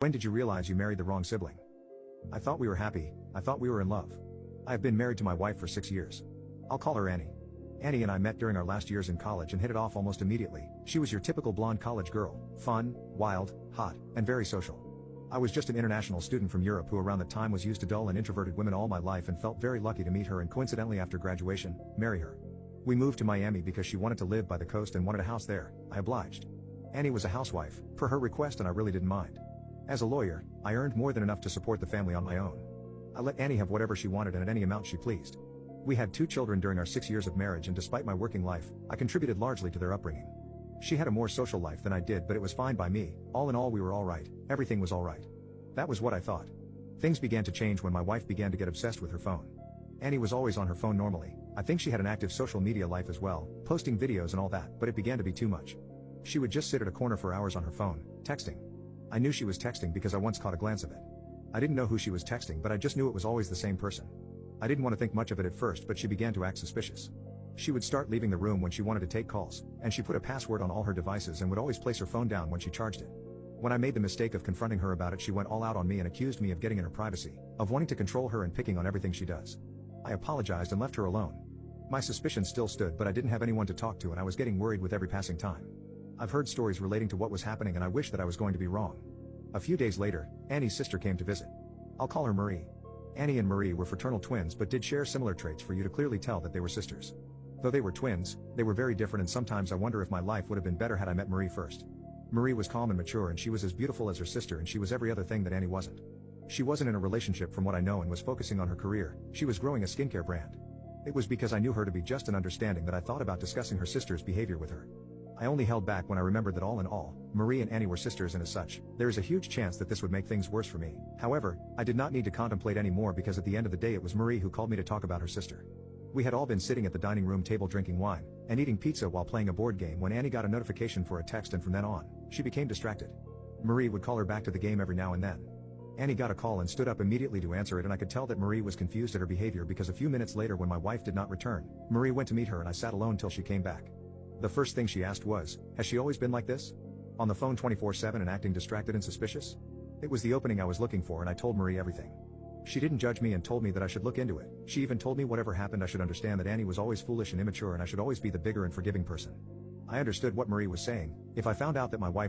When did you realize you married the wrong sibling? I thought we were happy, I thought we were in love. I have been married to my wife for 6 years. I'll call her Annie. Annie and I met during our last years in college and hit it off almost immediately. She was your typical blonde college girl, fun, wild, hot, and very social. I was just an international student from Europe who around that time was used to dull and introverted women all my life and felt very lucky to meet her and coincidentally after graduation, marry her. We moved to Miami because she wanted to live by the coast and wanted a house there. I obliged. Annie was a housewife, per her request, and I really didn't mind. As a lawyer, I earned more than enough to support the family on my own. I let Annie have whatever she wanted and at any amount she pleased. We had 2 children during our 6 years of marriage, and despite my working life, I contributed largely to their upbringing. She had a more social life than I did, but it was fine by me. All in all, we were alright, everything was alright. That was what I thought. Things began to change when my wife began to get obsessed with her phone. Annie was always on her phone normally. I think she had an active social media life as well, posting videos and all that, but it began to be too much. She would just sit at a corner for hours on her phone, texting. I knew she was texting because I once caught a glance of it. I didn't know who she was texting, but I just knew it was always the same person. I didn't want to think much of it at first, but she began to act suspicious. She would start leaving the room when she wanted to take calls, and she put a password on all her devices and would always place her phone down when she charged it. When I made the mistake of confronting her about it, she went all out on me and accused me of getting in her privacy, of wanting to control her and picking on everything she does. I apologized and left her alone. My suspicions still stood, but I didn't have anyone to talk to and I was getting worried with every passing time. I've heard stories relating to what was happening and I wish that I was going to be wrong. A few days later, Annie's sister came to visit. I'll call her Marie. Annie and Marie were fraternal twins but did share similar traits for you to clearly tell that they were sisters. Though they were twins, they were very different, and sometimes I wonder if my life would have been better had I met Marie first. Marie was calm and mature, and she was as beautiful as her sister, and she was every other thing that Annie wasn't. She wasn't in a relationship from what I know and was focusing on her career. She was growing a skincare brand. It was because I knew her to be just and understanding that I thought about discussing her sister's behavior with her. I only held back when I remembered that all in all, Marie and Annie were sisters, and as such, there is a huge chance that this would make things worse for me. However, I did not need to contemplate any more because at the end of the day it was Marie who called me to talk about her sister. We had all been sitting at the dining room table drinking wine and eating pizza while playing a board game when Annie got a notification for a text, and from then on, she became distracted. Marie would call her back to the game every now and then. Annie got a call and stood up immediately to answer it, and I could tell that Marie was confused at her behavior because a few minutes later, when my wife did not return, Marie went to meet her and I sat alone till she came back. The first thing she asked was, "Has she always been like this? On the phone 24/7 and acting distracted and suspicious?" It was the opening I was looking for, and I told Marie everything. She didn't judge me and told me that I should look into it. She even told me whatever happened I should understand that Annie was always foolish and immature and I should always be the bigger and forgiving person. I understood what Marie was saying. If I found out that my wife